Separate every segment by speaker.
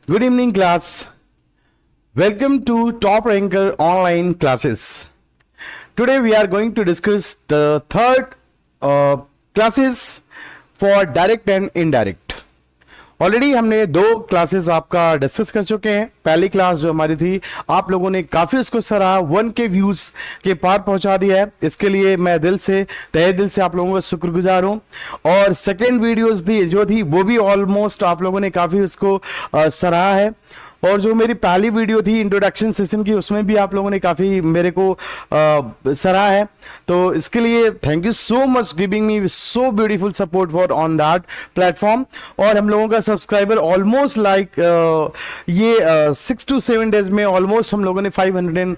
Speaker 1: Good evening, class. Welcome to Top Ranker Online Classes. Today we are going to discuss the third classes for direct and indirect. Already हमने दो classes आपका discuss कर चुके हैं. पहली class जो हमारी थी आप लोगों ने काफी उसको सराहा, 1K व्यूज के पार पहुंचा दिया है. इसके लिए मैं तहे दिल से आप लोगों का शुक्रगुजार हूं. और सेकेंड वीडियोस जो थी वो भी ऑलमोस्ट आप लोगों ने काफी उसको सराहा है. और जो मेरी पहली वीडियो थी इंट्रोडक्शन सेशन की, उसमें भी आप लोगों ने काफी मेरे को सराहा है. तो इसके लिए thank you so much giving me so beautiful support for on that platform. और हम लोगों का सब्सक्राइबर ऑलमोस्ट ये 6 to 7 डेज में ऑलमोस्ट हम लोगों ने 500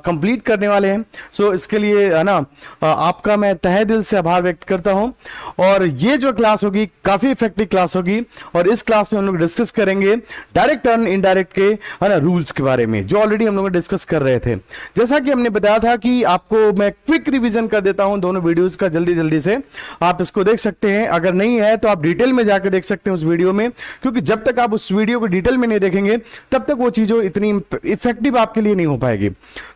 Speaker 1: कंप्लीट करने वाले हैं. सो इसके लिए है ना आपका मैं तहे दिल से आभार व्यक्त करता हूं. और ये जो क्लास होगी काफी इफेक्टिव क्लास होगी. और इस क्लास में हम लोग डिस्कस करेंगे डायरेक्ट और इनडायरेक्ट के है ना रूल्स के बारे में, जो ऑलरेडी हम लोग डिस्कस कर रहे थे. जैसा कि हमने बताया था कि आपको मैं क्विक रिवीजन कर देता हूं दोनों वीडियोस का जल्दी से. आप इसको देख सकते हैं, अगर नहीं है तो आप डिटेल में जाकर देख सकते हैं उस वीडियो में, क्योंकि जब तक आप उस वीडियो को डिटेल में नहीं देखेंगे तब तक वो चीजों इतनी इफेक्टिव आपके लिए नहीं हो पाएगी.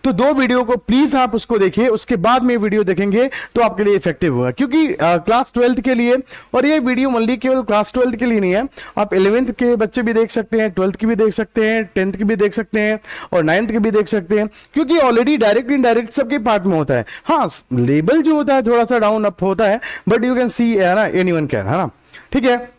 Speaker 1: तो दो वीडियो को प्लीज आप उसको देखिए, उसके बाद में वीडियो देखेंगे तो आपके लिए इफेक्टिव होगा. क्योंकि क्लास 12th के लिए, और ये वीडियो ओनली केवल क्लास 12th के लिए नहीं है, आप 11th के बच्चे भी देख सकते हैं, 12th की भी देख सकते हैं, 10th की भी देख सकते हैं और 9th की भी देख सकते हैं. क्योंकि ऑलरेडी डायरेक्ट इनडायरेक्ट सबके पार्ट में होता है. हाँ, लेवल जो होता है थोड़ा सा डाउन अप होता है, बट यू कैन सी है ना, एनीवन कैन, है ना. ठीक है,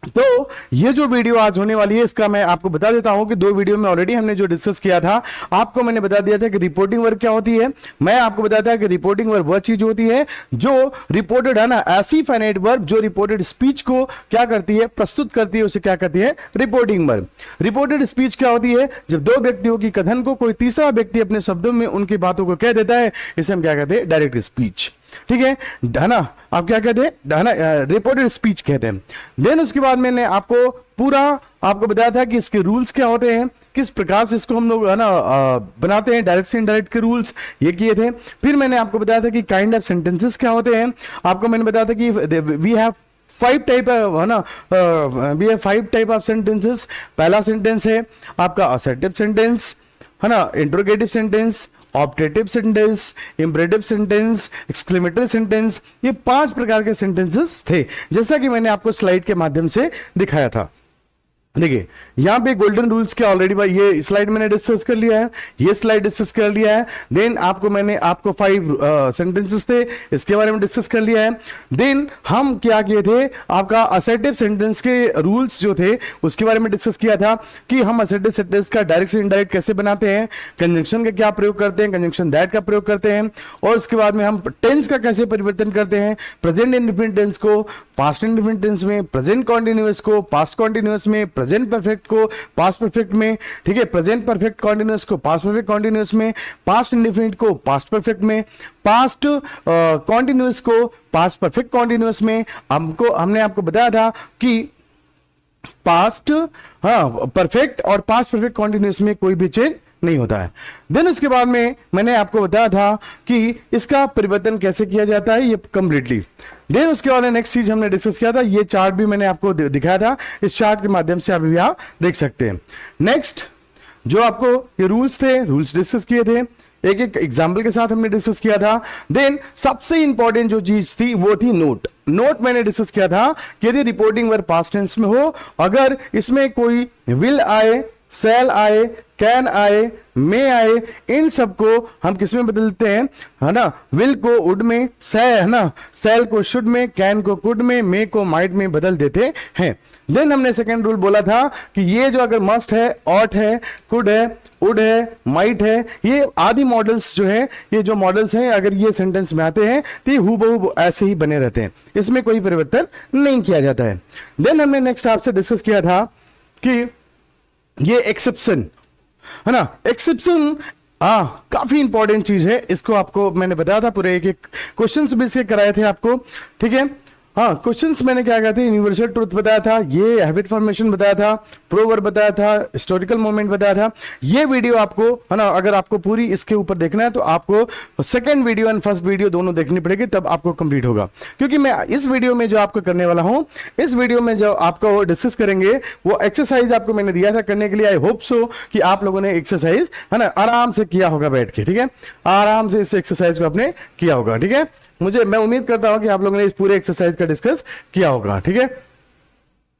Speaker 1: तो ये जो वीडियो आज होने वाली है इसका मैं आपको बता देता हूं कि दो वीडियो में ऑलरेडी हमने जो डिस्कस किया था, आपको मैंने बता दिया था कि रिपोर्टिंग वर्क क्या होती है. मैं आपको बताया था कि रिपोर्टिंग वर्क वह चीज होती है जो रिपोर्टेड है ना, ऐसी फाइनाइट वर्ब जो रिपोर्टेड स्पीच को क्या करती है, प्रस्तुत करती है, उसे क्या कहती है, रिपोर्टिंग वर्ब. रिपोर्टेड स्पीच क्या होती है, जब दो व्यक्तियों की कथन को कोई तीसरा व्यक्ति अपने शब्दों में उनकी बातों को कह देता है, इसे हम क्या कहते हैं, डायरेक्ट स्पीच. ठीक है ना, आप क्या कहते हैं, रिपोर्टेड स्पीच कहते हैं. देन उसके बाद मैंने आपको पूरा आपको बताया था कि इसके रूल्स क्या होते हैं, किस प्रकार से इसको हम लोग है ना बनाते हैं, डायरेक्ट से इनडायरेक्ट के रूल्स ये किए थे. फिर मैंने आपको बताया था कि काइंड ऑफ सेंटेंसेस क्या होते हैं. आपको मैंने बताया था कि वी हैव 5 टाइप है ना, we have 5 type of sentences. पहला सेंटेंस है आपका असर्टिव सेंटेंस, है ना, interrogative sentence, optative sentence, imperative sentence, exclamatory sentence. ये 5 प्रकार के सेंटेंसेस थे, जैसा कि मैंने आपको स्लाइड के माध्यम से दिखाया था. देखिए यहां पे गोल्डन रूल्स के ऑलरेडी भाई ये स्लाइड मैंने डिस्कस कर लिया है, ये स्लाइड डिस्कस कर लिया है. देन मैंने आपको 5 सेंटेंसेस थे, इसके बारे में डिस्कस कर लिया है. देन हम क्या किए थे, आपका असर्टिव सेंटेंस के रूल्स जो थे उसके बारे में डिस्कस किया था कि हम असर्टिव सेंटेंस का डायरेक्ट से इनडायरेक्ट कैसे बनाते हैं, कंजंक्शन का क्या प्रयोग करते हैं, कंजंक्शन दैट का प्रयोग करते हैं, और उसके बाद में हम टेंस का कैसे परिवर्तन करते हैं, प्रेजेंट इंडेफिनिट टेंस को पास्ट इंडेफिनिट टेंस में, प्रेजेंट कॉन्टिन्यूअस को पास्ट कॉन्टिन्यूअस में, प्रेजेंट परफेक्ट को पास्ट परफेक्ट में. ठीक है, प्रेजेंट परफेक्ट कॉन्टिन्यूअस को पास्ट परफेक्ट कॉन्टिन्यूअस में, पास्ट इंडेफिनिट को पास्ट परफेक्ट में, पास्ट कॉन्टिन्यूअस को पास्ट परफेक्ट कॉन्टिन्यूअस में. हमने आपको बताया था कि पास्ट परफेक्ट और पास्ट परफेक्ट कॉन्टिन्यूअस में कोई भी चेंज नहीं होता है. देन उसके बाद में मैंने आपको बताया था कि इसका परिवर्तन कैसे किया जाता है, ये कंप्लीटली. देन उसके बाद नेक्स्ट चीज हमने डिस्कस किया था, ये चार्ट भी मैंने आपको दिखाया था, इस चार्ट के माध्यम से अभी भी आप देख सकते हैं. नेक्स्ट जो आपको ये रूल्स थे, रूल्स डिस्कस किए थे, एक एक एग्जाम्पल के साथ हमने डिस्कस किया था. देन सबसे इंपॉर्टेंट जो चीज थी वो थी नोट मैंने डिस्कस किया था कि यदि रिपोर्टिंग वर्ब पास्ट टेंस में हो, अगर इसमें कोई विल आए, सेल आए, कैन आए, मे आए, इन सबको हम किस में बदलते हैं, है ना, विल को वुड में, है ना, सेल को शुड में, कैन को कुड में, मे को माइट में बदल देते हैं. देन हमने सेकंड रूल बोला था कि ये जो अगर मस्ट है, ऑट है, कुड है, वुड है, माइट है, ये आदि मॉडल्स जो है, ये जो मॉडल्स हैं अगर ये सेंटेंस में आते हैं तो ये हूबहू ऐसे ही बने रहते हैं, इसमें कोई परिवर्तन नहीं किया जाता है. देन हमने नेक्स्ट आपसे डिस्कस किया था कि ये एक्सेप्शन, है ना, एक्सेप्शन काफी इंपॉर्टेंट चीज है. इसको आपको मैंने बताया था, पूरे एक क्वेश्चन भी इसके कराए थे आपको. ठीक है, हाँ, क्वेश्चंस मैंने क्या कहा था, यूनिवर्सल ट्रुथ बताया था, ये हैबिट फॉर्मेशन बताया था, प्रोवर्ब बताया था, हिस्टोरिकल मोमेंट बताया था। ये वीडियो आपको है ना, अगर आपको पूरी इसके ऊपर देखना है तो आपको second video and first video दोनों देखनी पड़ेगी, तब आपको कंप्लीट होगा। क्योंकि मैं इस वीडियो में जो आपको करने वाला हूं, इस वीडियो में जो आपको डिस्कस करेंगे वो एक्सरसाइज आपको मैंने दिया था करने के लिए। आई होप सो कि आप लोगों ने एक्सरसाइज है ना आराम से किया होगा बैठ के, ठीक है, आराम से इस एक्सरसाइज को आपने किया होगा, ठीक है। मैं उम्मीद करता हूं कि आप लोगों ने इस पूरे एक्सरसाइज का डिस्कस किया होगा, ठीक है।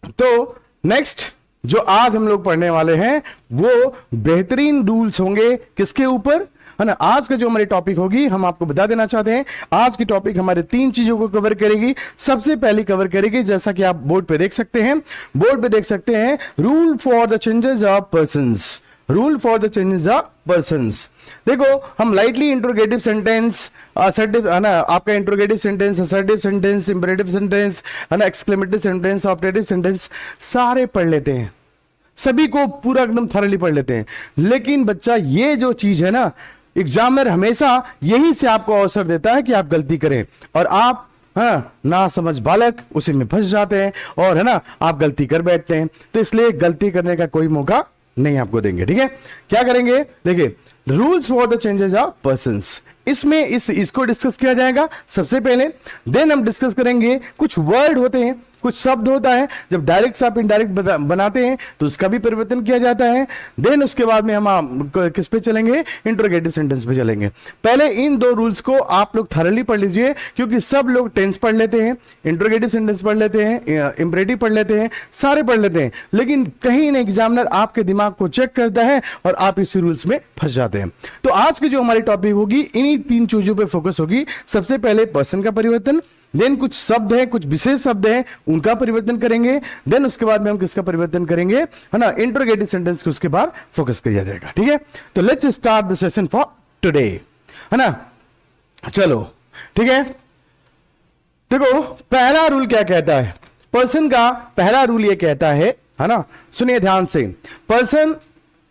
Speaker 1: तो नेक्स्ट जो आज हम लोग पढ़ने वाले हैं वो बेहतरीन रूल्स होंगे किसके ऊपर, है ना। आज का जो हमारी टॉपिक होगी, हम आपको बता देना चाहते हैं, आज की टॉपिक हमारे 3 चीजों को कवर करेगी। सबसे पहली कवर करेगी, जैसा कि आप बोर्ड पे देख सकते हैं, rule for the changes of persons. Rule for the changes of persons. देखो, हम लाइटली इंट्रोगेटिव सेंटेंस, असर्टिव है ना, आपका interrogative sentence, assertive sentence, imperative sentence है ना, एक्सक्लेमेटिव सेंटेंस, ऑप्टेटिव सेंटेंस सारे पढ़ लेते हैं, सभी को पूरा एकदम थॉरली पढ़ लेते हैं। लेकिन बच्चा, ये जो चीज है ना, एग्जामिनर हमेशा यही से आपको अवसर देता है कि आप गलती करें, और आप ना समझ बालक उसी में फंस जाते हैं और है ना आप गलती कर बैठते हैं। तो इसलिए गलती करने का कोई मौका नहीं आपको देंगे, ठीक है। क्या करेंगे, देखिए, rules for the changes of persons, इसमें इसको डिस्कस किया जाएगा सबसे पहले। देन हम डिस्कस करेंगे कुछ वर्ड होते हैं, कुछ शब्द होता है, जब डायरेक्ट से आप इनडायरेक्ट बनाते हैं तो उसका भी परिवर्तन किया जाता है। देन उसके बाद में हम किस पे चलेंगे, इंट्रोगेटिव सेंटेंस पे चलेंगे। पहले इन 2 रूल्स को आप लोग थॉरली पढ़ लीजिए, क्योंकि सब लोग टेंस पढ़ लेते हैं, इंट्रोगेटिव सेंटेंस पढ़ लेते हैं, इंपरेटिव पढ़ लेते हैं, सारे पढ़ लेते हैं, लेकिन कहीं ना एग्जामिनर आपके दिमाग को चेक करता है और आप इसी रूल्स में फंस जाते हैं। तो आज की जो हमारी टॉपिक होगी, इन्हीं 3 चीजों पे फोकस होगी। सबसे पहले पर्सन का परिवर्तन, देन कुछ शब्द है, कुछ विशेष शब्द है, उनका परिवर्तन करेंगे। देन उसके बाद में हम किसका परिवर्तन करेंगे, है ना, इंट्रोगेटिव सेंटेंस को उसके बाद फोकस किया जाएगा, ठीक है। तो let's start the session for today, है ना। चलो, ठीक है। देखो, पहला रूल क्या कहता है, पर्सन का पहला रूल ये कहता है ना, सुनिए ध्यान से। पर्सन,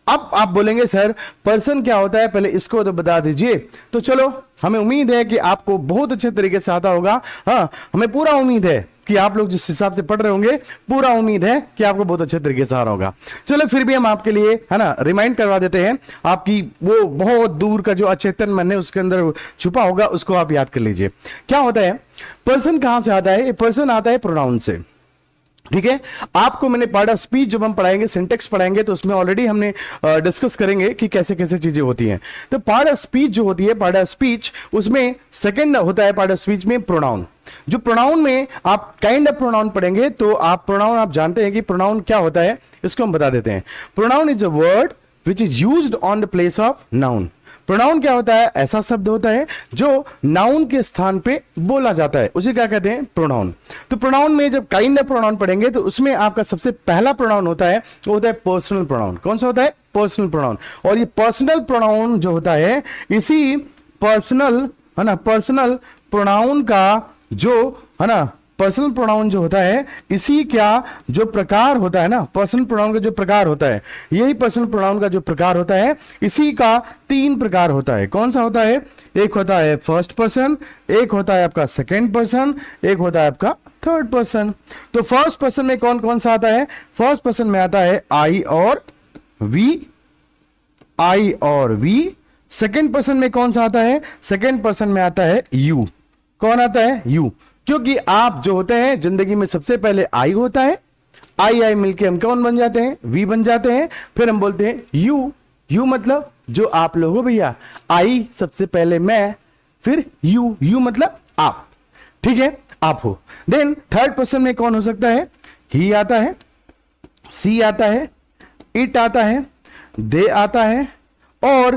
Speaker 1: अब आप बोलेंगे सर पर्सन क्या होता है, पहले इसको तो बता दीजिए। तो चलो, हमें उम्मीद है कि आपको बहुत अच्छे तरीके से आता होगा। हाँ, हमें पूरा उम्मीद है कि आप लोग जिस हिसाब से पढ़ रहे होंगे, पूरा उम्मीद है कि आपको बहुत अच्छे तरीके से आ रहा होगा। चलो, फिर भी हम आपके लिए है ना रिमाइंड करवा देते हैं, आपकी वो बहुत दूर का जो अचेतन मन है उसके अंदर छुपा होगा, उसको आप याद कर लीजिए। क्या होता है, पर्सन कहां से आता है, पर्सन आता है प्रोनाउन से, ठीक है। आपको मैंने पार्ट ऑफ स्पीच जब हम पढ़ाएंगे, सिंटेक्स पढ़ाएंगे, तो उसमें ऑलरेडी हमने डिस्कस करेंगे कि कैसे कैसे चीजें होती हैं। तो पार्ट ऑफ स्पीच जो होती है, पार्ट ऑफ स्पीच, उसमें सेकंड होता है पार्ट ऑफ स्पीच में प्रोनाउन। जो प्रोनाउन में आप काइंड ऑफ प्रोनाउन पढ़ेंगे, तो आप प्रोनाउन, आप जानते हैं कि प्रोनाउन क्या होता है, इसको हम बता देते हैं। Pronoun is a word which is used on the place of noun. Pronoun क्या होता है, ऐसा शब्द होता है जो नाउन के स्थान पे बोला जाता है, उसे क्या कहते हैं, प्रोनाउन। तो प्रोनाउन में जब काइंड ऑफ प्रोनाउन पढ़ेंगे, तो उसमें आपका सबसे पहला प्रोनाउन होता है, वो होता है पर्सनल प्रोनाउन। कौन सा होता है, पर्सनल प्रोनाउन। और ये पर्सनल प्रोनाउन जो होता है, इसी पर्सनल, है ना, पर्सनल प्रोनाउन का जो, है ना, पर्सनल प्रोनाउन जो होता है, इसी क्या जो प्रकार होता है ना, पर्सनल प्रोनाउन का जो प्रकार होता है, यही पर्सनल प्रोनाउन का जो प्रकार होता है, इसी का 3 प्रकार होता है। कौन सा होता है, एक होता है फर्स्ट पर्सन, एक होता है आपका सेकंड पर्सन, एक होता है आपका थर्ड पर्सन। तो फर्स्ट पर्सन में कौन कौन सा आता है, फर्स्ट पर्सन में आता है आई और वी, आई और वी। सेकंड पर्सन में कौन सा आता है, सेकंड पर्सन में आता है यू। कौन आता है, यू। क्योंकि आप जो होते हैं जिंदगी में, सबसे पहले आई होता है, आई आई मिलके हम कौन बन जाते हैं, वी बन जाते हैं, फिर हम बोलते हैं यू। यू मतलब जो आप लोग हो भैया, आई सबसे पहले मैं, फिर यू, यू मतलब आप, ठीक है, आप हो। देन थर्ड पर्सन में कौन हो सकता है, ही आता है, सी आता है, इट आता है, दे आता है, और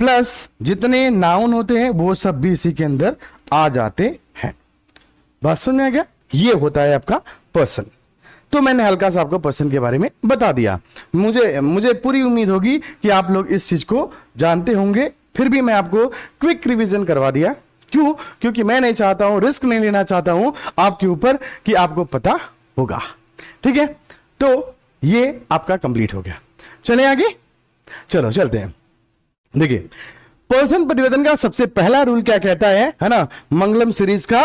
Speaker 1: प्लस जितने नाउन होते हैं वो सब भी इसी के अंदर आ जाते हैं। बात समझ में आ गया, ये होता है आपका पर्सन। तो मैंने हल्का सा आपको पर्सन के बारे में बता दिया। मुझे पूरी उम्मीद होगी कि आप लोग इस चीज को जानते होंगे, फिर भी मैं आपको क्विक रिवीजन करवा दिया। क्यों, क्योंकि मैं नहीं चाहता हूं, रिस्क नहीं लेना चाहता हूं आपके ऊपर कि आपको पता होगा, ठीक है। तो ये आपका कंप्लीट हो गया। चले आगे, चलो चलते हैं। देखिए, पर्सन परिवर्तन का सबसे पहला रूल क्या कहता है ना, मंगलम सीरीज का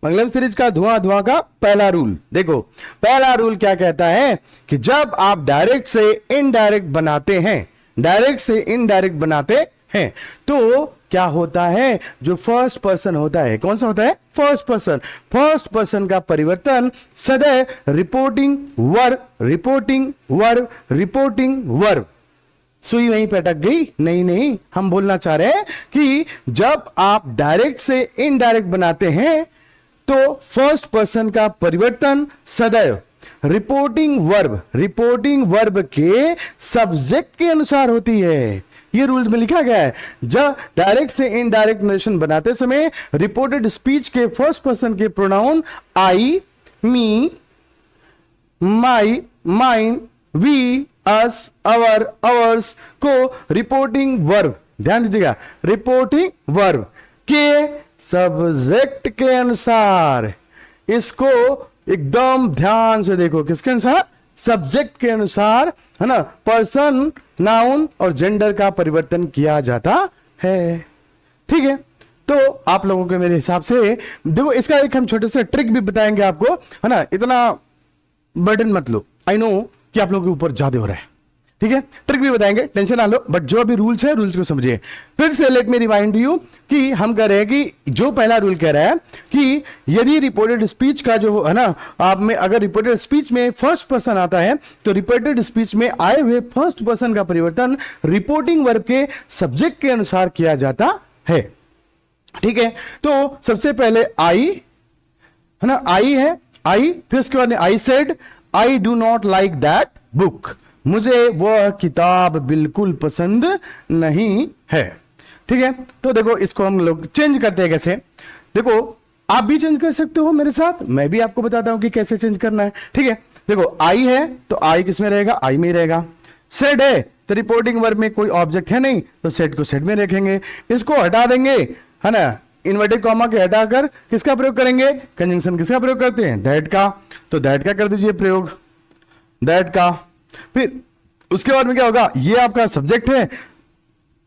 Speaker 1: मंगलम सीरीज का धुआं धुआं का पहला रूल देखो। पहला रूल क्या कहता है कि जब आप डायरेक्ट से इनडायरेक्ट बनाते हैं, डायरेक्ट से इनडायरेक्ट बनाते हैं, तो क्या होता है, जो फर्स्ट पर्सन होता है, कौन सा होता है, फर्स्ट पर्सन। फर्स्ट पर्सन का परिवर्तन सदैव reporting verb, reporting verb, reporting verb. सुई वहीं पे अटक गई? नहीं, हम बोलना चाह रहे हैं कि जब आप डायरेक्ट से इनडायरेक्ट बनाते हैं तो फर्स्ट पर्सन का परिवर्तन सदैव रिपोर्टिंग वर्ब के सब्जेक्ट के अनुसार होती है। ये रूल में लिखा गया है। जब डायरेक्ट से इनडायरेक्ट नरेशन बनाते समय रिपोर्टेड स्पीच के फर्स्ट पर्सन के pronoun I, me, my, mine, we, us, our, ours को रिपोर्टिंग वर्ब, ध्यान दीजिएगा, रिपोर्टिंग वर्ब के सब्जेक्ट के अनुसार, इसको एकदम ध्यान से देखो, किसके अनुसार, सब्जेक्ट के अनुसार, है ना, पर्सन, नाउन और जेंडर का परिवर्तन किया जाता है। ठीक है, तो आप लोगों के मेरे हिसाब से देखो, इसका एक हम छोटे से ट्रिक भी बताएंगे आपको, है ना, इतना बर्डन मत लो, आई नो कि आप लोगों के ऊपर ज्यादा हो रहा है। ठीक है, ट्रिक भी बताएंगे, टेंशन ना लो, बट जो अभी रूल्स है, रूल्स को समझिए। फिर से लेट मी रिमाइंड यू कि हम कह रहे हैं कि जो पहला रूल कह रहा है कि यदि रिपोर्टेड स्पीच का जो है ना, आप में अगर रिपोर्टेड स्पीच में फर्स्ट पर्सन आता है तो रिपोर्टेड स्पीच में आए हुए फर्स्ट पर्सन का परिवर्तन रिपोर्टिंग वर्ब के सब्जेक्ट के अनुसार किया जाता है। ठीक है, तो सबसे पहले आई, है ना, आई है, आई, फिर उसके बाद आई said I do not like that book, मुझे वह किताब बिल्कुल पसंद नहीं है। ठीक है, तो देखो इसको हम लोग चेंज करते हैं कैसे, देखो आप भी चेंज कर सकते हो मेरे साथ, मैं भी आपको बताता हूं कि कैसे चेंज करना है। ठीक है, देखो आई है तो आई किस में रहेगा, आई में रहेगा। सेड है तो रिपोर्टिंग वर्ब में कोई ऑब्जेक्ट है नहीं तो सेड को सेड में रखेंगे, इसको हटा देंगे, है ना, इन्वर्टेड कॉमा के हटाकर किसका प्रयोग करेंगे, कंजंक्शन किसका प्रयोग करते हैं, दैट का, तो दैट का कर दीजिए प्रयोग, दैट का। फिर उसके बाद में क्या होगा, ये आपका सब्जेक्ट है,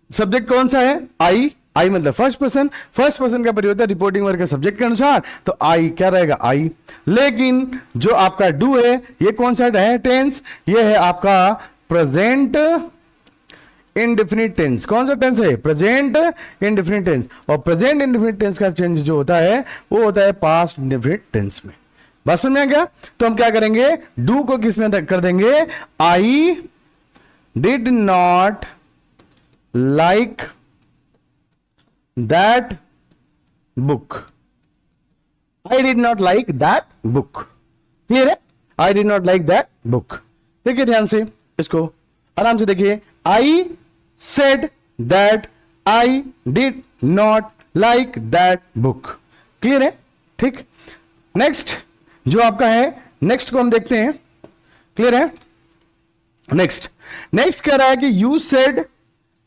Speaker 1: सब्जेक्ट कौन सा है, आई, आई मतलब फर्स्ट पर्सन, फर्स्ट पर्सन का परिवर्तन रिपोर्टिंग वर्ब के सब्जेक्ट के अनुसार, तो आई क्या रहेगा, आई। लेकिन जो आपका डू है ये कौन सा है, टेंस, ये है आपका प्रेजेंट इंडेफिनिट टेंस। कौन सा टेंस है, प्रेजेंट इंडेफिनिट टेंस, और प्रेजेंट इंडेफिनिट टेंस का चेंज जो होता है वो होता है पास्ट इंडेफिनिट टेंस में। बात समझ में आ गया? तो हम क्या करेंगे, डू को किस में कर देंगे, I did not like that book, I did not like that book. Clear है, I did not like that book. देखिए ध्यान से, इसको आराम से देखिए, I said that I did not like that book. Clear है, ठीक। नेक्स्ट जो आपका है, नेक्स्ट को हम देखते हैं, क्लियर है। नेक्स्ट कह रहा है कि you said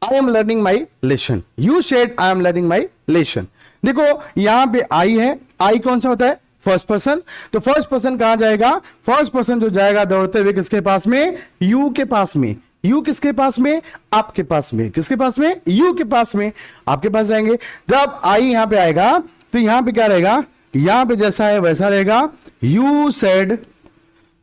Speaker 1: I am learning my lesson, you said I am learning my lesson. देखो यहां पे आई है, आई कौन सा होता है, फर्स्ट पर्सन, तो फर्स्ट पर्सन कहां जाएगा, फर्स्ट पर्सन जो जाएगा दौड़ते हुए किसके पास में, यू के पास में। यू किसके पास में, आपके पास में, किसके पास में, यू के पास में, आपके पास जाएंगे। जब आई यहां पे आएगा तो यहां पे क्या रहेगा, यहां पे जैसा है वैसा रहेगा, you said,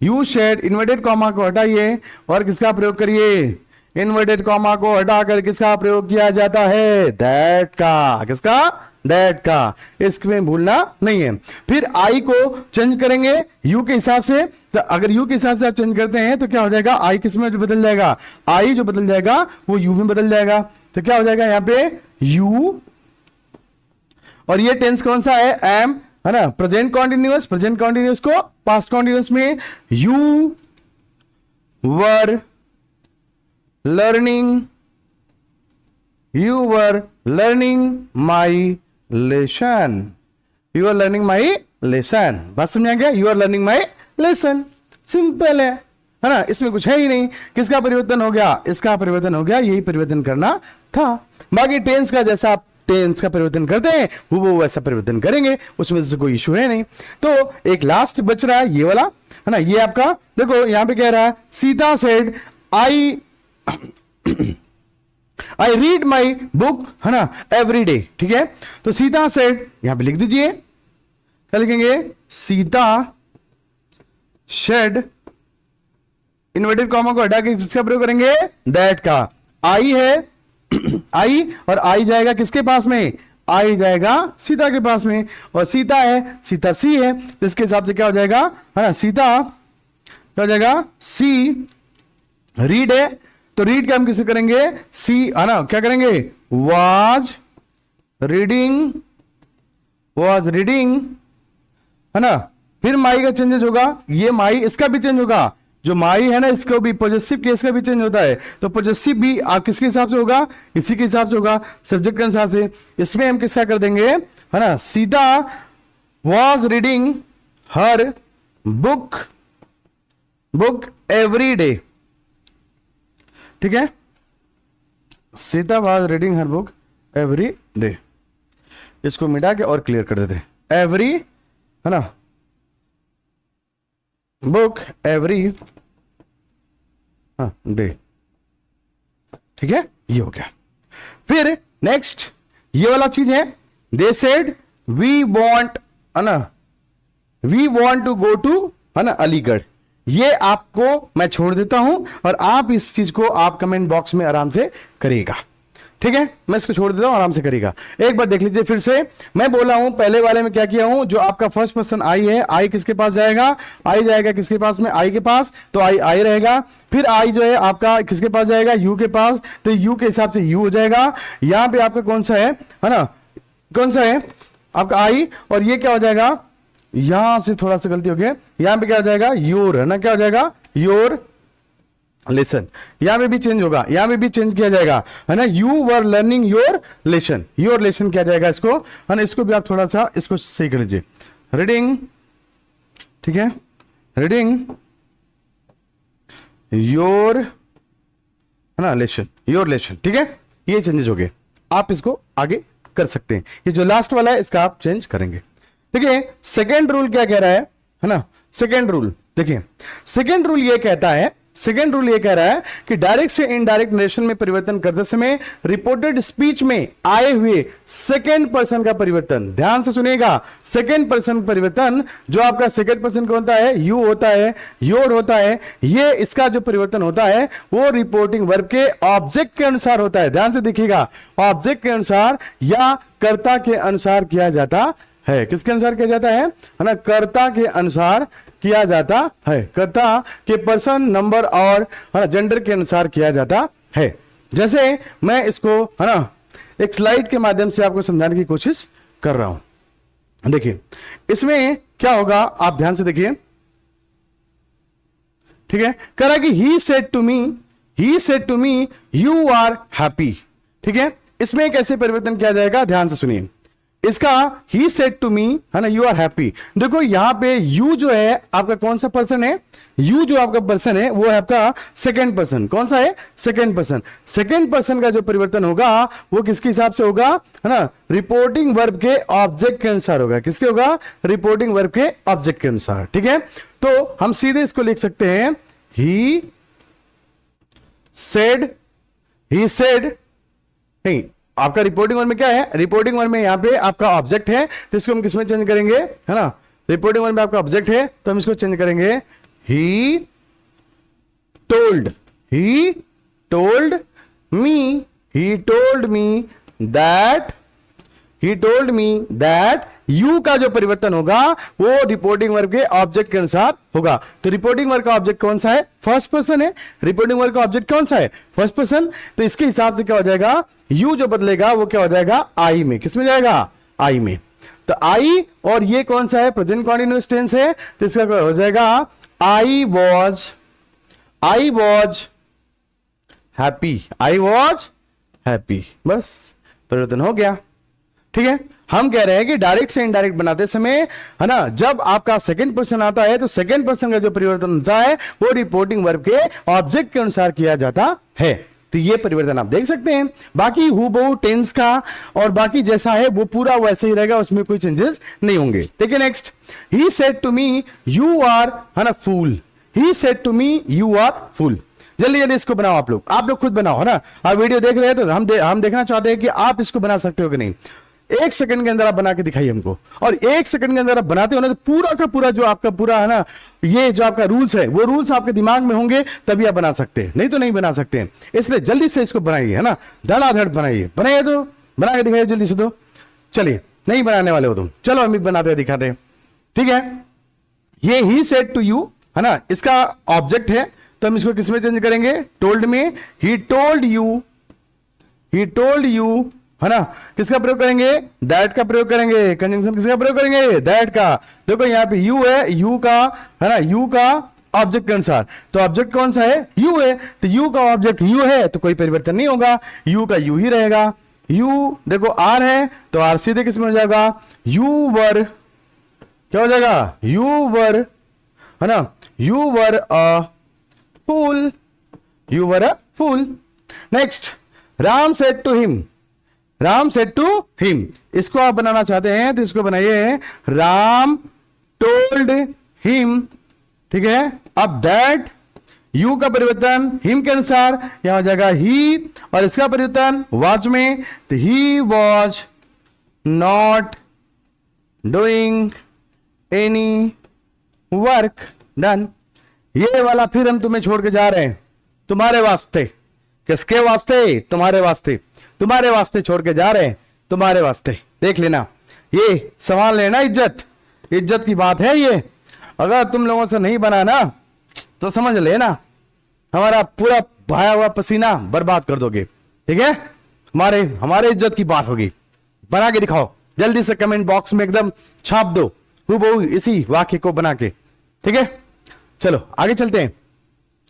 Speaker 1: you said, inverted comma को हटाइए और किसका प्रयोग करिए, इन्वर्टेड कॉमा को हटाकर किसका प्रयोग किया जाता है, दैट का, किसका, दैट का, इसमें भूलना नहीं है। फिर आई को चेंज करेंगे यू के हिसाब से, तो अगर यू के हिसाब से आप चेंज करते हैं तो क्या हो जाएगा, आई किस में बदल जाएगा, आई जो बदल जाएगा वो यू में बदल जाएगा। तो क्या हो जाएगा यहां पे यू, और ये टेंस कौन सा है, एम, है ना, प्रेजेंट कॉन्टिन्यूअस, प्रेजेंट कॉन्टिन्यूअस को पास्ट कॉन्टिन्यूअस में, you were learning, you were learning my lesson, you are learning my lesson। बात समझ आ गया, you are learning my lesson, simple है ना, इसमें कुछ है ही नहीं। किसका परिवर्तन हो गया, इसका परिवर्तन हो गया, यही परिवर्तन करना था। बाकी टेंस का जैसा आप टेंस का परिवर्तन करते हैं वो वैसा परिवर्तन करेंगे, उसमें से कोई इशू है नहीं। तो एक लास्ट बच रहा है ये वाला, है ना, ये आपका देखो यहां पे कह रहा है, Sita said I I read my book, है ना, एवरी डे। ठीक है, तो सीता सेड यहां पे लिख दीजिए, क्या लिखेंगे, सीता शेड, इन्वर्टेड कॉमा को हटा के किसका प्रयोग करेंगे, दैट का। आई है आई, और आई जाएगा किसके पास में, आई जाएगा सीता के पास में, और सीता है, सीता सी है, तो इसके हिसाब से क्या हो जाएगा, है ना, सीता क्या हो जाएगा, सी रीड है, तो रीड क्या हम किसे करेंगे, सी, है ना, क्या करेंगे, वाज रीडिंग, है ना। फिर माई का चेंजेस होगा, ये माई, इसका भी चेंज होगा, जो माई है ना, इसको भी पॉजेसिव केस का भी चेंज होता है, तो पॉजेसिव भी आप किसके हिसाब से होगा, इसी के हिसाब से होगा, सब्जेक्ट के अनुसार से। इसमें हम किसका कर देंगे, है ना, Sita was reading her book every day, ठीक है, Sita was reading her book every day. इसको मिटा के और क्लियर कर देते, एवरी, है ना, बुक एवरी डे, ठीक है, ये हो गया। फिर नेक्स्ट ये वाला चीज है, दे सेड वी वांट, है ना, we want to go to, है ना, अलीगढ़। ये आपको मैं छोड़ देता हूं और आप इस चीज को आप कमेंट बॉक्स में आराम से करिएगा, ठीक है, मैं इसको छोड़ देता हूं, आराम से करिएगा। एक बार देख लीजिए फिर से, मैं बोला हूं पहले वाले में क्या किया हूं, जो आपका फर्स्ट पर्सन आई है, आई किसके पास जाएगा, आई जाएगा किसके पास में, आई के पास, तो आई रहेगा। फिर आई जो है आपका किसके पास जाएगा, यू के पास, तो यू के हिसाब से यू हो जाएगा। यहां पे आपका कौन सा है ना, कौन सा है आपका आई, और ये क्या हो जाएगा, यहां से थोड़ा सा गलती हो गया, यहां पे क्या हो जाएगा, योर, है ना, क्या हो जाएगा, योर लेसन। यहां पे भी चेंज होगा, यहां पे भी चेंज किया जाएगा, है ना, you were learning your lesson, your lesson किया जाएगा इसको, है ना, इसको भी आप थोड़ा सा इसको सही कर लीजिए, रीडिंग, ठीक है, रीडिंग योर, है ना, लेसन, योर लेसन, ठीक है, ये चेंजेस हो गए, आप इसको आगे कर सकते हैं। ये जो लास्ट वाला है इसका आप चेंज करेंगे, ठीक है। सेकेंड रूल क्या कह रहा है ना, सेकेंड रूल देखिए, सेकेंड रूल ये कहता है, सेकेंड रूल ये कह रहा है कि डायरेक्ट से इनडायरेक्ट नरेशन में परिवर्तन करते समय रिपोर्टेड स्पीच में आए हुए सेकेंड पर्सन का परिवर्तन, ध्यान से सुनिएगा, सेकेंड पर्सन परिवर्तन, जो आपका सेकेंड पर्सन कौन होता है, यू होता है, योर होता है, ये इसका जो परिवर्तन होता है वो रिपोर्टिंग वर्ब के ऑब्जेक्ट के अनुसार होता है। ध्यान से देखिएगा, ऑब्जेक्ट के अनुसार या कर्ता के अनुसार किया जाता है। किसके अनुसार किया जाता है ना, कर्ता के अनुसार किया जाता है, कर्ता के पर्सन, नंबर और जेंडर के अनुसार किया जाता है। जैसे मैं इसको, है ना, एक स्लाइड के माध्यम से आपको समझाने की कोशिश कर रहा हूं। देखिए इसमें क्या होगा, आप ध्यान से देखिए, ठीक है, कह रहा कि he said to me you are happy, ठीक है। इसमें कैसे परिवर्तन किया जाएगा, ध्यान से सुनिए, इसका ही सेड टू मी, है ना, यू आर हैप्पी। देखो यहां पे यू जो है आपका कौन सा पर्सन है, यू जो आपका पर्सन है वो है आपका सेकेंड पर्सन। कौन सा है, सेकेंड पर्सन। सेकेंड पर्सन का जो परिवर्तन होगा वो किसके हिसाब से होगा, है ना, रिपोर्टिंग वर्ब के ऑब्जेक्ट के अनुसार होगा। किसके होगा, रिपोर्टिंग वर्ब के ऑब्जेक्ट के अनुसार, ठीक है। तो हम सीधे इसको लिख सकते हैं, ही सेड नहीं, आपका रिपोर्टिंग वर्ब में क्या है, रिपोर्टिंग वर्ब में यहां पे आपका ऑब्जेक्ट है, तो इसको हम किसमें चेंज करेंगे, है ना, रिपोर्टिंग वर्ब में आपका ऑब्जेक्ट है तो हम इसको चेंज करेंगे, he told me that you का जो परिवर्तन होगा वो रिपोर्टिंग वर्ब के ऑब्जेक्ट के अनुसार होगा। तो रिपोर्टिंग वर्ब का ऑब्जेक्ट कौन सा है, फर्स्ट पर्सन है। रिपोर्टिंग वर्ब का ऑब्जेक्ट कौन सा है, फर्स्ट पर्सन। तो इसके हिसाब से क्या हो जाएगा, यू जो बदलेगा वो क्या हो जाएगा, आई में। किसमें जाएगा, आई में। तो आई और ये कौन सा है, प्रेजेंट कंटीन्यूअस टेंस है, तो इसका क्या हो जाएगा, आई वॉज हैप्पी। बस परिवर्तन हो गया, ठीक है। हम कह रहे हैं कि डायरेक्ट से इनडायरेक्ट बनाते समय, है ना, जब आपका सेकंड पर्सन आता है तो सेकंड पर्सन का जो परिवर्तन होता है वो रिपोर्टिंग वर्ब के ऑब्जेक्ट के अनुसार किया जाता है। तो ये परिवर्तन आप देख सकते हैं। बाकी हूबहू टेंस का और बाकी जैसा है वो पूरा वैसे ही रहेगा, उसमें कोई चेंजेस नहीं होंगे। ठीक है, next, he said to me you are, है ना, fool. He said to me you are fool. जल्दी जल्दी इसको बनाओ, आप लोग खुद बनाओ, है ना। आप वीडियो देख रहे हैं तो हम देखना चाहते हैं कि आप इसको बना सकते हो कि नहीं। 1 सेकंड के अंदर आप बना के दिखाइए हमको, और 1 सेकंड के अंदर आप बनाते हो ना तो पूरा का पूरा जो आपका पूरा है ना, ये जो आपका रूल्स है वो रूल्स आपके दिमाग में होंगे तभी आप बना सकते हैं, नहीं तो नहीं बना सकते हैं। इसलिए जल्दी से इसको बनाइए, है ना, धड़ाधड़ बनाइए। बनाइए तो बना के दिखाइए जल्दी से। तो चलिए, नहीं बनाने वाले हो तुम, चलो हम भी बनाते दिखाते हैं, ठीक है। ये ही सेड टू यू, है ना, इसका ऑब्जेक्ट है तो हम इसको किसमें चेंज करेंगे, टोल्ड में। He told you, he told you, है ना, किसका प्रयोग करेंगे, दैट का प्रयोग करेंगे। कंजंक्शन किसका प्रयोग करेंगे, दैट का। देखो यहाँ पे यू है, यू का, है ना, यू का ऑब्जेक्ट के अनुसार, तो ऑब्जेक्ट कौन सा है, यू है, तो यू का ऑब्जेक्ट यू है तो कोई परिवर्तन नहीं होगा, यू का यू ही रहेगा। यू देखो आर है तो आर सीधे किसमें हो जाएगा, यू वर, क्या हो जाएगा, यू वर, है ना, you were a fool, you were a fool. Next, Ram said to him, Ram said to him, इसको आप बनाना चाहते हैं तो इसको बनाइए, राम टोल्ड हिम, ठीक है। अब दैट, यू का परिवर्तन हिम के अनुसार यहां हो जाएगा ही, और इसका परिवर्तन वॉज में, तो he was not doing any work done. ये वाला फिर हम तुम्हें छोड़ के जा रहे हैं, तुम्हारे वास्ते। किसके वास्ते, तुम्हारे वास्ते, तुम्हारे वास्ते छोड़ के जा रहे हैं, तुम्हारे वास्ते। देख लेना, ये संभाल लेना, इज्जत, इज्जत की बात है ये। अगर तुम लोगों से नहीं बना ना तो समझ लेना हमारा पूरा बहाया हुआ पसीना बर्बाद कर दोगे, ठीक है। हमारे हमारे इज्जत की बात होगी। बना के दिखाओ जल्दी से, कमेंट बॉक्स में एकदम छाप दो हूबहू इसी वाक्य को बना के, ठीक है। चलो आगे चलते हैं,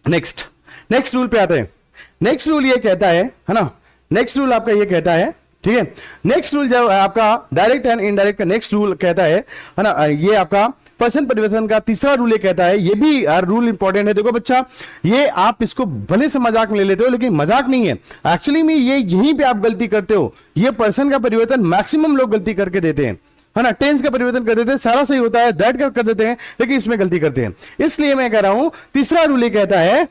Speaker 1: नेक्स्ट, नेक्स्ट रूल पे आते हैं। नेक्स्ट रूल ये कहता है ना, नेक्स्ट रूल आपका ये कहता है, ठीक है। नेक्स्ट रूल जो आपका डायरेक्ट एंड इनडायरेक्ट का नेक्स्ट रूल कहता है ना, ये आपका पर्सन परिवर्तन का तीसरा रूल ये कहता है, ये भी रूल इंपॉर्टेंट है। देखो बच्चा, ये आप इसको भले से मजाक में ले लेते हो लेकिन मजाक नहीं है, एक्चुअली में ये यहीं पे आप गलती करते हो। ये पर्सन का परिवर्तन मैक्सिमम लोग गलती करके देते हैं, है ना, टेंस का परिवर्तन कर देते हैं, सारा सही होता है, दैट का कर देते हैं, लेकिन इसमें गलती करते हैं। इसलिए मैं कह रहा हूं तीसरा रूल ये कहता है,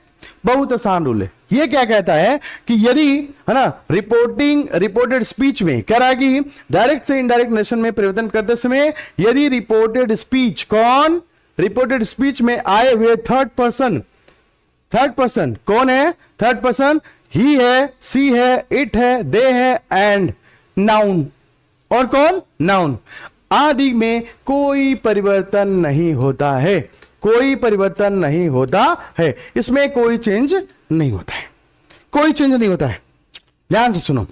Speaker 1: बहुत आसान रूल है। ये क्या कहता है कि यदि, है ना, रिपोर्टेड स्पीच में कह रहा है कि डायरेक्ट से इनडायरेक्ट नेशन में परिवर्तन करते समय यदि रिपोर्टेड स्पीच, कौन, रिपोर्टेड स्पीच में आए हुए थर्ड पर्सन, थर्ड पर्सन कौन है, थर्ड पर्सन ही है, सी है, इट है, दे है, एंड नाउन, और कौन, नाउन आदि में कोई परिवर्तन नहीं होता है, कोई परिवर्तन नहीं होता है, इसमें कोई चेंज नहीं होता है, कोई चेंज नहीं होता है। ध्यान से सुनो,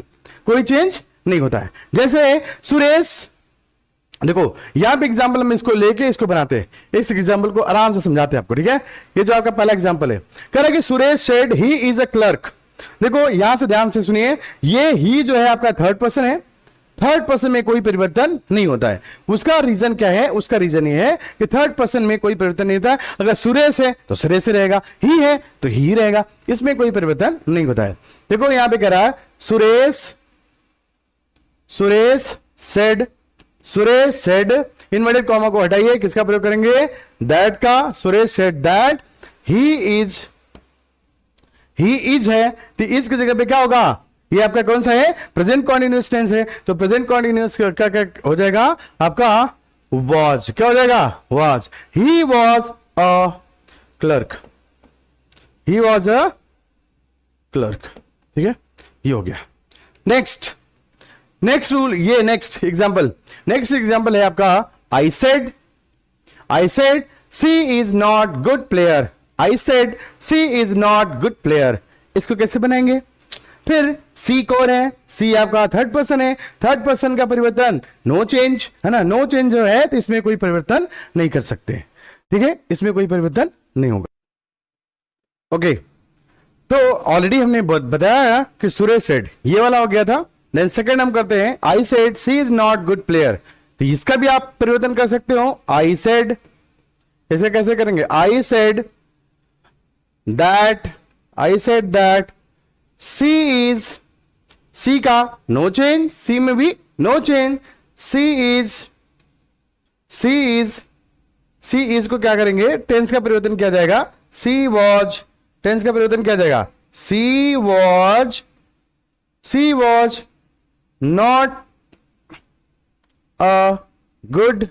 Speaker 1: कोई चेंज नहीं होता है। जैसे सुरेश, देखो यहां पे एग्जांपल हम इसको लेके इसको बनाते हैं, इस एग्जांपल को आराम से समझाते हैं आपको, ठीक है। ये जो आपका पहला एग्जांपल है, कह रहा है कि Suresh said he is a clerk. देखो यहां से ध्यान से सुनिए, ये ही जो है आपका थर्ड पर्सन है, थर्ड पर्सन में कोई परिवर्तन नहीं होता है। उसका रीजन क्या है, उसका रीजन ये है कि थर्ड पर्सन में कोई परिवर्तन नहीं होता है। अगर सुरेश है तो सुरेश से रहेगा, ही है तो ही रहेगा, इसमें कोई परिवर्तन नहीं होता है। देखो यहां पे कह रहा है Suresh, Suresh said, Suresh said, inverted comma को हटाइए, किसका प्रयोग करेंगे, दैट का। Suresh said that he is, he is है तो इज की जगह पे क्या होगा, ये आपका कौन सा है, प्रेजेंट कॉन्टिन्यूअस टेंस है, तो प्रेजेंट कॉन्टिन्यूअस क्या क्या हो जाएगा आपका, वॉज, क्या हो जाएगा, was. He was a clerk, he was a clerk, ठीक है, ये हो गया। नेक्स्ट, नेक्स्ट रूल, ये नेक्स्ट एग्जांपल, नेक्स्ट एग्जांपल है आपका I said, I said she is not good player, I said she is not good player. इसको कैसे बनाएंगे, फिर सी कौन है, सी आपका थर्ड पर्सन है, थर्ड पर्सन का परिवर्तन नो चेंज, है ना, नो चेंज जो है तो इसमें कोई परिवर्तन नहीं कर सकते, ठीक है, इसमें कोई परिवर्तन नहीं होगा। ओके, तो ऑलरेडी हमने बताया कि सुरेश सेड, ये वाला हो गया था। देन सेकंड हम करते हैं, I said she is not good player, तो इसका भी आप परिवर्तन कर सकते हो, आई सेड, इसे कैसे करेंगे, I said that, I said that she is, she का नो चेंज, सी में भी no change, she is, she is, she is को क्या करेंगे, टेंस का परिवर्तन किया जाएगा, सी वॉज, टेंस का परिवर्तन किया जाएगा, she was, she was not a good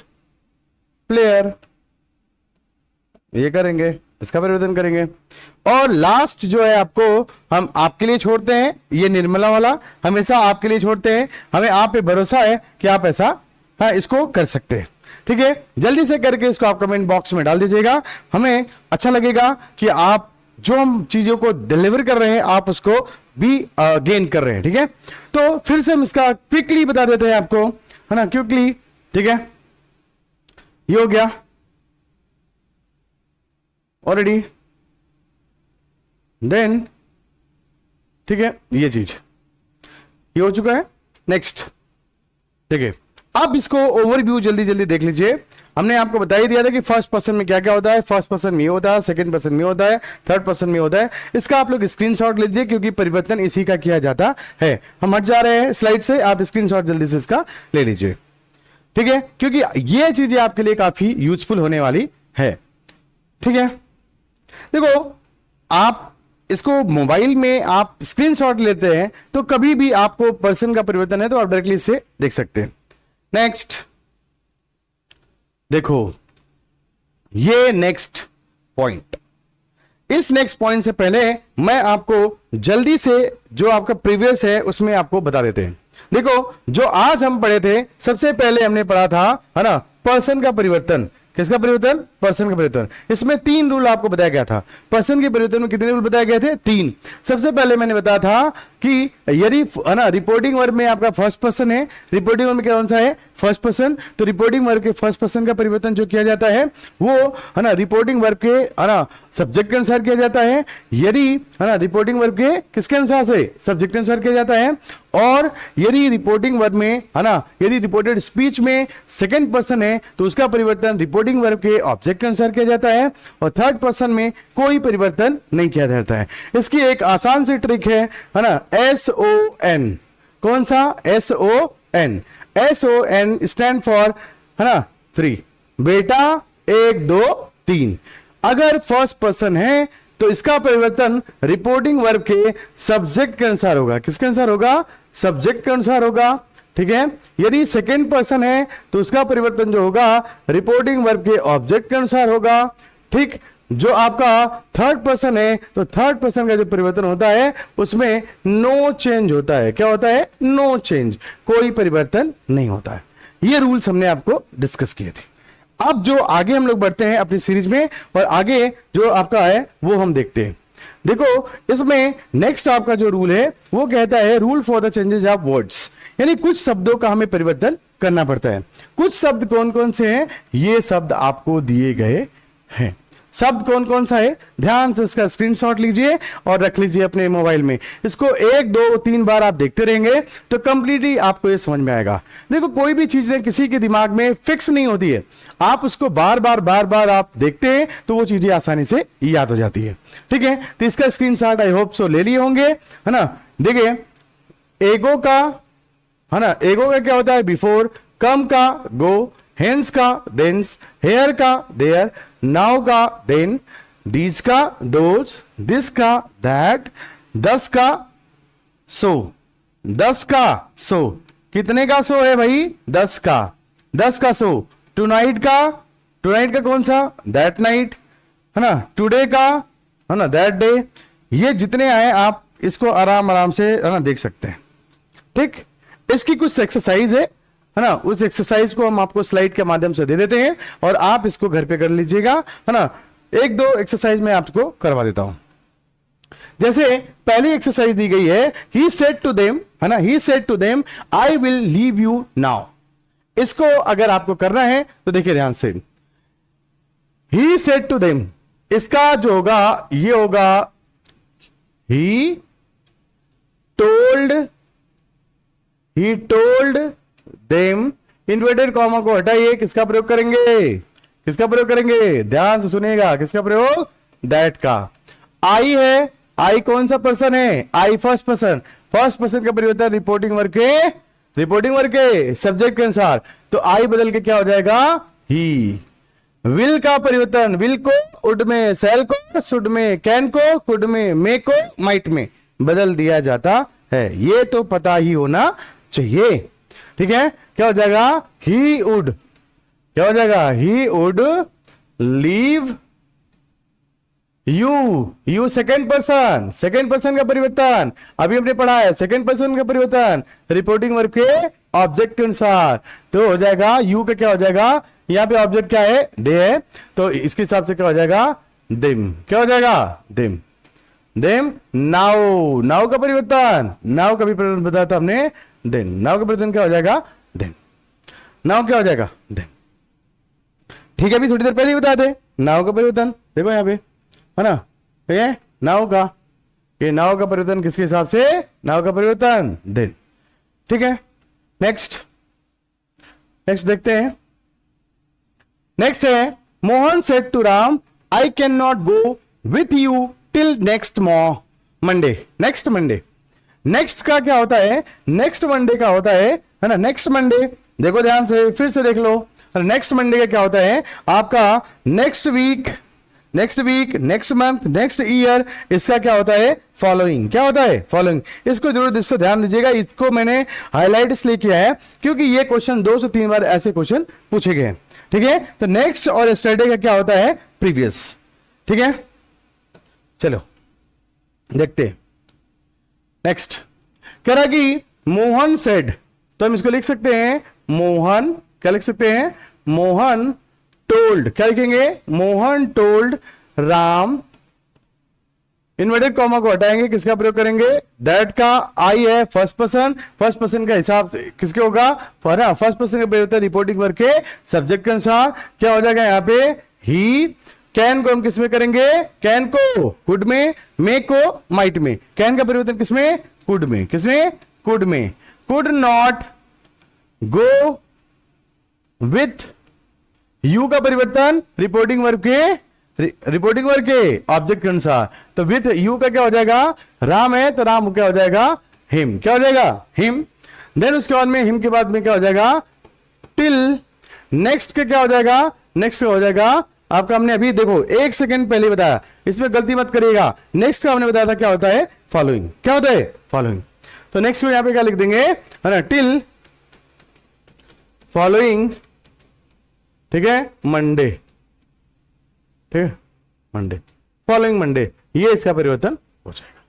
Speaker 1: player, ये करेंगे, इसका परिवर्तन करेंगे। और लास्ट जो है आपको हम आपके लिए छोड़ते हैं, ये निर्मला वाला हमेशा आपके लिए छोड़ते हैं, हमें आप पे भरोसा है कि आप ऐसा हाँ इसको कर सकते हैं। ठीक है, जल्दी से करके इसको आप कमेंट बॉक्स में डाल दीजिएगा, हमें अच्छा लगेगा कि आप जो हम चीजों को डिलीवर कर रहे हैं आप उसको भी गेन कर रहे हैं। ठीक है, तो फिर से हम इसका क्विकली बता देते हैं आपको, है ना, क्विकली। ठीक है, ये हो गया ऑलरेडी, देन ठीक है ये चीज ये हो चुका है। नेक्स्ट, ठीक है, अब इसको ओवरव्यू जल्दी जल्दी देख लीजिए। हमने आपको बता ही दिया था कि फर्स्ट पर्सन में क्या क्या होता है, फर्स्ट पर्सन में होता है, सेकंड पर्सन में होता है, थर्ड पर्सन में होता है। इसका आप लोग स्क्रीनशॉट लीजिए क्योंकि परिवर्तन इसी का किया जाता है। हम हट जा रहे हैं स्लाइड से, आप स्क्रीनशॉट जल्दी से इसका ले लीजिए। ठीक है, क्योंकि ये चीजें आपके लिए काफी यूजफुल होने वाली है। ठीक है, देखो आप इसको मोबाइल में आप स्क्रीनशॉट लेते हैं तो कभी भी आपको पर्सन का परिवर्तन है तो आप डायरेक्टली इसे देख सकते हैं। नेक्स्ट देखो, ये नेक्स्ट पॉइंट, इस नेक्स्ट पॉइंट से पहले मैं आपको जल्दी से जो आपका प्रीवियस है उसमें आपको बता देते हैं। देखो, जो आज हम पढ़े थे सबसे पहले हमने पढ़ा था, है ना, पर्सन का परिवर्तन। किसका परिवर्तन? पर्सन का परिवर्तन। इसमें 3 रूल आपको बताया गया था। पर्सन के परिवर्तन में कितने रूल बताए गए थे? 3। सबसे पहले मैंने बताया था कि यदि, है ना, रिपोर्टिंग वर्ब में आपका फर्स्ट पर्सन है, रिपोर्टिंग वर्ब में कौन सा है? First person. तो रिपोर्टिंग वर्ब के फर्स्ट पर्सन का परिवर्तन जो किया जाता है वो, है ना, रिपोर्टिंग वर्ब के, है ना, सब्जेक्ट के अनुसार किया जाता है। यदि, है ना, रिपोर्टिंग वर्ब के किसके अनुसार से? सब्जेक्ट के अनुसार किया जाता है। और यदि रिपोर्टिंग वर्ब में, है ना, यदि रिपोर्टेड स्पीच में सेकंड पर्सन है तो उसका परिवर्तन रिपोर्टिंग वर्ब के ऑब्जेक्ट के अनुसार किया जाता है। और थर्ड पर्सन में कोई परिवर्तन नहीं किया जाता है। इसकी एक आसान सी ट्रिक है ना, SON। कौन सा? SON। SON स्टैंड फॉर, है ना, 3। बेटा 1 2 3। अगर फर्स्ट पर्सन है तो इसका परिवर्तन रिपोर्टिंग वर्ब के सब्जेक्ट के अनुसार होगा। किसके अनुसार होगा? सब्जेक्ट के अनुसार होगा। ठीक है, यदि सेकंड पर्सन है तो उसका परिवर्तन जो होगा रिपोर्टिंग वर्ब के ऑब्जेक्ट के अनुसार होगा। ठीक, जो आपका थर्ड पर्सन है तो थर्ड पर्सन का जो परिवर्तन होता है उसमें नो चेंज होता है। क्या होता है? नो चेंज, कोई परिवर्तन नहीं होता है। ये रूल्स हमने आपको डिस्कस किए थे। अब जो आगे हम लोग बढ़ते हैं अपनी सीरीज में, और आगे जो आपका है वो हम देखते हैं। देखो, इसमें नेक्स्ट आपका जो रूल है वो कहता है rule for the changes of words, यानी कुछ शब्दों का हमें परिवर्तन करना पड़ता है। कुछ शब्द कौन कौन से हैं? ये शब्द आपको दिए गए हैं। शब्द कौन कौन सा है? ध्यान से इसका स्क्रीनशॉट लीजिए और रख लीजिए अपने मोबाइल में। इसको 1 2 3 बार आप देखते रहेंगे तो कंप्लीटली आपको ये समझ में आएगा। देखो, कोई भी चीज किसी के दिमाग में फिक्स नहीं होती है, आप उसको बार बार आप देखते हैं तो वो चीजें आसानी से याद हो जाती है। ठीक है, तो इसका स्क्रीनशॉट आई होप सो ले लिए होंगे, है ना। देखिए, एगो का, है ना, एगो का क्या होता है? बिफोर। कम का गो, हेंस का देंस, हेयर का देयर, नाउ का देन, दीज का दोज, दिस का दैट, 10 का सो। 10 का सो, कितने का सो है भाई? 10 का। 10 का सो। टुनाइट का, टुनाइट का कौन सा? दैट नाइट, है ना। टुडे का, है ना, दैट डे। ये जितने आए आप इसको आराम आराम से, है ना, देख सकते हैं। ठीक, इसकी कुछ एक्सरसाइज है ना, उस एक्सरसाइज को हम आपको स्लाइड के माध्यम से दे देते हैं और आप इसको घर पे कर लीजिएगा, है ना। 1 2 एक्सरसाइज में आपको करवा देता हूं। जैसे पहली एक्सरसाइज दी गई है, ही सेड टू देम, है ना, he said to them I will leave you now. इसको अगर आपको करना है तो देखिए ध्यान से, ही सेड टू देम, इसका जो होगा ये होगा he told them. Inverted comma को हटाइए, किसका प्रयोग करेंगे? किसका प्रयोग करेंगे? ध्यान से सुनिएगा, किसका प्रयोग? दैट का। आई है, आई कौन सा पर्सन है? आई फर्स्ट पर्सन। फर्स्ट पर्सन का परिवर्तन रिपोर्टिंग वर्ब के सब्जेक्ट के अनुसार, तो आई बदल के क्या हो जाएगा? ही। विल का परिवर्तन, विल को उड में, सेल को शुड में, कैन को कुड में, मे को माइट में बदल दिया जाता है। ये तो पता ही होना चाहिए। ठीक है, क्या हो जाएगा, ही वुड, क्या हो जाएगा, he would leave you, you second person का परिवर्तन, अभी हमने पढ़ा है सेकेंड पर्सन का परिवर्तन रिपोर्टिंग वर्ब के ऑब्जेक्ट के अनुसार, तो हो जाएगा यू का क्या हो जाएगा, यहां पे ऑब्जेक्ट क्या है, दे है, तो इसके हिसाब से क्या हो जाएगा, देम, क्या हो जाएगा, देम, देम, नाउ, नाउ का परिवर्तन, नाउ का भी परिवर्तन बताया था हमने, देन, नाउ का परिवर्तन क्या हो जाएगा, देन, नाउ क्या हो जाएगा, देन, ठीक है, अभी थोड़ी देर पहले ही बता दे नाउ का परिवर्तन, देखो यहाँ पे है ना, ये नाउ का, ये नाउ का परिवर्तन किसके हिसाब से, नाउ का परिवर्तन देन, ठीक है, नेक्स्ट, नेक्स्ट देखते हैं, नेक्स्ट है Mohan said to Ram I can not go with you till next Monday, next Monday, next का क्या होता है, नेक्स्ट मंडे का होता है ना, नेक्स्ट मंडे, देखो ध्यान से फिर से देख लो, नेक्स्ट मंडे का क्या होता है आपका, next week, next week, next month, next year, इसका क्या होता है, फॉलोइंग, क्या होता है, फॉलोइंग, इसको जरूर इससे ध्यान दीजिएगा, इसको मैंने हाईलाइट इसलिए किया है क्योंकि ये क्वेश्चन 2 से 3 बार ऐसे क्वेश्चन पूछे गए हैं, ठीक है, तो नेक्स्ट और यस्टरडे का क्या होता है, प्रीवियस, ठीक है, चलो देखते हैं, नेक्स्ट कह रहा कि मोहन सेड, तो हम इसको लिख सकते हैं मोहन, क्या लिख सकते हैं, मोहन टोल्ड, क्या लिखेंगे, Mohan told Ram, inverted comma को हटाएंगे, किसका प्रयोग करेंगे, दैट का आई है फर्स्ट पर्सन का हिसाब से किसके होगा, फर्स्ट पर्सन का प्रयोग रिपोर्टिंग वर्ब के सब्जेक्ट के अनुसार, क्या हो जाएगा यहाँ पे, ही, कैन को हम किसमें करेंगे, कैन को कुड में, मे को माइट में, कैन का परिवर्तन किसमें, कुड में, किसमें, कुड में, could not go with, you का परिवर्तन रिपोर्टिंग वर्ब के ऑब्जेक्ट के अनुसार, तो विथ यू का क्या हो जाएगा, राम है तो राम क्या हो जाएगा, हिम, क्या हो जाएगा, हिम, देन उसके बाद में हिम के बाद में क्या हो जाएगा, टिल, नेक्स्ट का क्या हो जाएगा, नेक्स्ट हो जाएगा आपका, हमने अभी देखो 1 सेकंड पहले बताया, इसमें गलती मत करिएगा, नेक्स्ट का हमने बताया था क्या होता है, फॉलोइंग, क्या होता है, फॉलोइंग, तो नेक्स्ट में यहां पे क्या लिख देंगे, है ना, टिल फॉलोइंग, ठीक है, मंडे, ठीक है, मंडे, फॉलोइंग मंडे, ये इसका परिवर्तन हो जाएगा,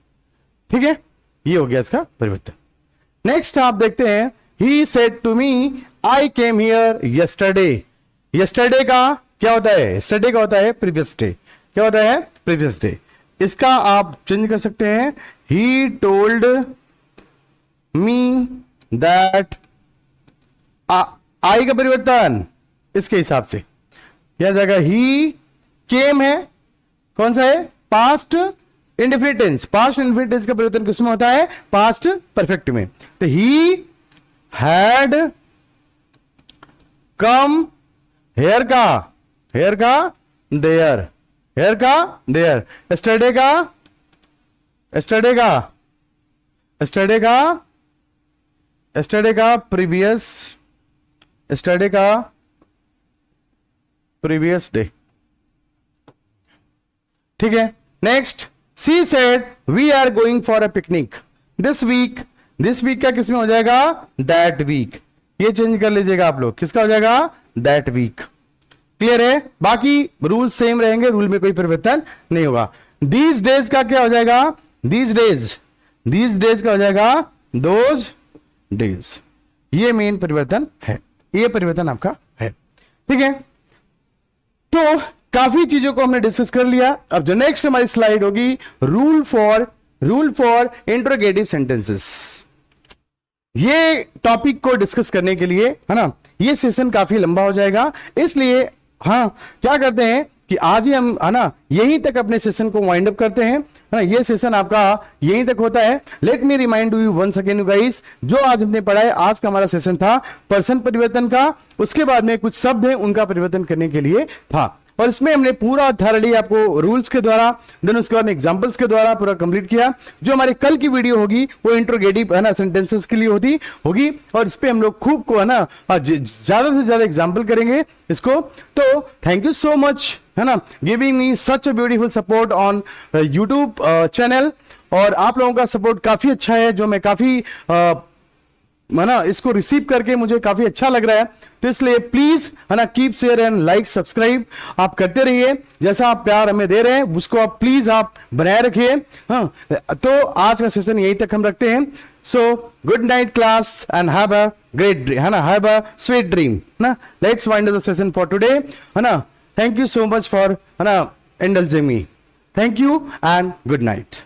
Speaker 1: ठीक है, ये हो गया इसका परिवर्तन। नेक्स्ट आप देखते हैं, he said to me I came here yesterday, yesterday का क्या होता है, यस्टरडे का होता है प्रीवियस डे, क्या होता है, प्रीवियस डे, इसका आप चेंज कर सकते हैं, ही टोल्ड मी दैट, आई का परिवर्तन इसके हिसाब से क्या जाएगा, ही केम है, कौन सा है, past indefinite tense, past indefinite tense का परिवर्तन किसमें होता है, पास्ट परफेक्ट में, तो ही हैड कम, हेयर का देयर, हेयर का देयर, यस्टरडे का, यस्टरडे का, यस्टरडे का, यस्टरडे का प्रीवियस, यस्टरडे का प्रीवियस डे, ठीक है, next, she said we are going for a picnic this week, this week का किसमें हो जाएगा, दैट वीक, ये चेंज कर लीजिएगा आप लोग, किसका हो जाएगा, दैट वीक, क्लियर है, बाकी रूल सेम रहेंगे, रूल में कोई परिवर्तन नहीं होगा। दीज डेज का क्या हो जाएगा, दीज डेज का हो जाएगा दोज डेज, ये मेन परिवर्तन है, ये परिवर्तन आपका है, ठीक है, तो काफी चीजों को हमने डिस्कस कर लिया। अब जो नेक्स्ट हमारी स्लाइड होगी, रूल फॉर इंट्रोगेटिव सेंटेंसेस, ये टॉपिक को डिस्कस करने के लिए है ना, ये सेशन काफी लंबा हो जाएगा, इसलिए हाँ क्या करते हैं कि आज ही हम है ना यहीं तक अपने सेशन को वाइंड अप करते हैं, है ना, ये सेशन आपका यहीं तक होता है। Let me remind you once again guys, जो आज हमने पढ़ा है, आज का हमारा सेशन था पर्सन परिवर्तन का, उसके बाद में कुछ शब्द हैं उनका परिवर्तन करने के लिए था, और इसमें हमने पूरा थॉरली आपको रूल्स के द्वारा, देन उसके बाद एग्जांपल्स के द्वारा पूरा कंप्लीट किया। जो हमारी कल की वीडियो होगी वो इंट्रोगेटिव है ना सेंटेंसेस के लिए होगी, और इस पे हम लोग खूब को है ना ज्यादा से ज्यादा एग्जांपल करेंगे इसको। तो थैंक यू सो मच है ना, giving me such a beautiful support on YouTube channel, और आप लोगों का सपोर्ट काफी अच्छा है, जो मैं काफी है ना, इसको रिसीव करके मुझे काफी अच्छा लग रहा है। तो इसलिए प्लीज है ना, keep share and like subscribe आप करते रहिए। जैसा आप प्यार हमें दे रहे हैं उसको आप प्लीज आप बनाए रखिए। हाँ, तो आज का सेशन यहीं तक हम रखते हैं। So good night class and have a great dream, है ना, हैव अ स्वीट ड्रीम ना। Let's wind the session for today, है ना। Thank you so much for, है ना, indulging me. Thank you and good night.